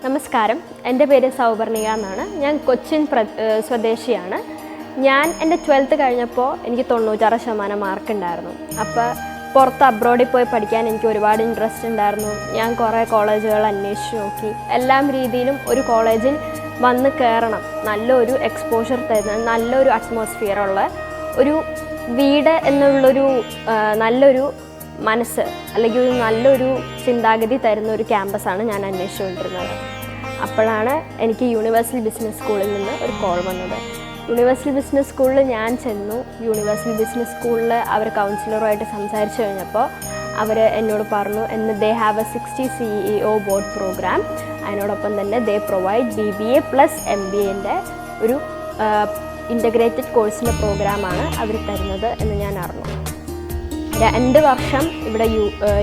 നമസ്കാരം, എൻ്റെ പേര് സൗപർണിക എന്നാണ്. ഞാൻ കൊച്ചിൻ സ്വദേശിയാണ്. ഞാൻ എൻ്റെ 12th കഴിഞ്ഞപ്പോൾ എനിക്ക് 96% മാർക്ക് ഉണ്ടായിരുന്നു. അപ്പോൾ പുറത്ത് അബ്രോഡിൽ പോയി പഠിക്കാൻ എനിക്ക് ഒരുപാട് ഇൻട്രസ്റ്റ് ഉണ്ടായിരുന്നു. ഞാൻ കുറേ കോളേജുകൾ അന്വേഷിച്ച് നോക്കി. എല്ലാ രീതിയിലും ഒരു കോളേജിൽ വന്ന് കയറണം, നല്ലൊരു എക്സ്പോഷർ തരുന്ന, നല്ലൊരു അറ്റ്മോസ്ഫിയറുള്ള ഒരു വീട് എന്നുള്ളൊരു നല്ലൊരു മനസ്സ് അല്ലെങ്കിൽ ഒരു നല്ലൊരു ചിന്താഗതി തരുന്ന ഒരു ക്യാമ്പസാണ് ഞാൻ അന്വേഷിച്ചുകൊണ്ടിരുന്നത്. അപ്പോഴാണ് എനിക്ക് യൂണിവേഴ്സൽ ബിസിനസ് സ്കൂളിൽ നിന്ന് ഒരു കോൾ വന്നത്. യൂണിവേഴ്സൽ ബിസിനസ് സ്കൂളിൽ ഞാൻ ചെന്നു. യൂണിവേഴ്സൽ ബിസിനസ് സ്കൂളിൽ അവർ കൗൺസിലറുമായിട്ട് സംസാരിച്ചു കഴിഞ്ഞപ്പോൾ അവർ എന്നോട് പറഞ്ഞു, they have a 60 CEO board program. അതിനോടൊപ്പം തന്നെ ദേ പ്രൊവൈഡ് BBA പ്ലസ് MBAൻ്റെ ഒരു ഇൻ്റഗ്രേറ്റഡ് കോഴ്സിൻ്റെ പ്രോഗ്രാമാണ് അവർ തരുന്നത് എന്ന് ഞാൻ അറിഞ്ഞു. 2 വർഷം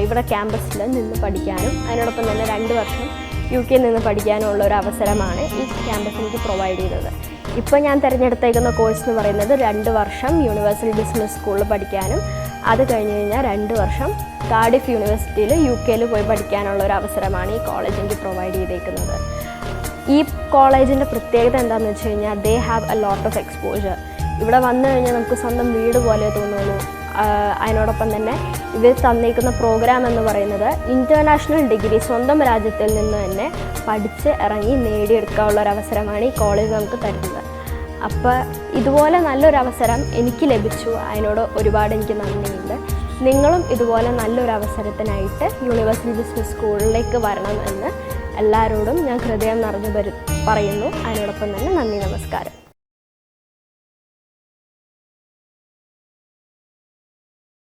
ഇവിടെ ക്യാമ്പസിൽ നിന്ന് പഠിക്കാനും അതിനോടൊപ്പം തന്നെ 2 വർഷം UK നിന്ന് പഠിക്കാനുള്ള ഒരു അവസരമാണ് ഈ ക്യാമ്പസ് എനിക്ക് പ്രൊവൈഡ് ചെയ്തത്. ഇപ്പോൾ ഞാൻ തിരഞ്ഞെടുത്തേക്കുന്ന കോഴ്സ് എന്ന് പറയുന്നത് 2 വർഷം യൂണിവേഴ്സൽ ബിസിനസ് സ്കൂളിൽ പഠിക്കാനും അത് കഴിഞ്ഞ് കഴിഞ്ഞാൽ 2 വർഷം കാർഡിഫ് യൂണിവേഴ്സിറ്റിയിൽ UK പോയി പഠിക്കാനുള്ള ഒരു അവസരമാണ് ഈ കോളേജ് എനിക്ക് പ്രൊവൈഡ് ചെയ്തേക്കുന്നത്. ഈ കോളേജിൻ്റെ പ്രത്യേകത എന്താണെന്ന് വെച്ച് കഴിഞ്ഞാൽ ദേ have a lot of exposure. ഇവിടെ വന്നു കഴിഞ്ഞാൽ നമുക്ക് സ്വന്തം വീട് പോലെ തോന്നുന്നു. അതിനോടൊപ്പം തന്നെ ഇവർ തന്നിരിക്കുന്ന പ്രോഗ്രാം എന്ന് പറയുന്നത് ഇൻ്റർനാഷണൽ ഡിഗ്രി സ്വന്തം രാജ്യത്തിൽ നിന്ന് തന്നെ പഠിച്ച് ഇറങ്ങി നേടിയെടുക്കാനുള്ള ഒരു അവസരമാണ് ഈ കോളേജ് നമുക്ക് തരുന്നത്. അപ്പോൾ ഇതുപോലെ നല്ലൊരു അവസരം എനിക്ക് ലഭിച്ചു. അതിനോട് ഒരുപാട് എനിക്ക് നന്ദിയുണ്ട്. നിങ്ങളും ഇതുപോലെ നല്ലൊരു അവസരത്തിനായിട്ട് യൂണിവേഴ്സൽ ബിസിനസ് സ്കൂളിലേക്ക് വരണം എന്ന് എല്ലാവരോടും ഞാൻ ഹൃദയം നിറഞ്ഞു പറയുന്നു. അതിനോടൊപ്പം തന്നെ നന്ദി, നമസ്കാരം.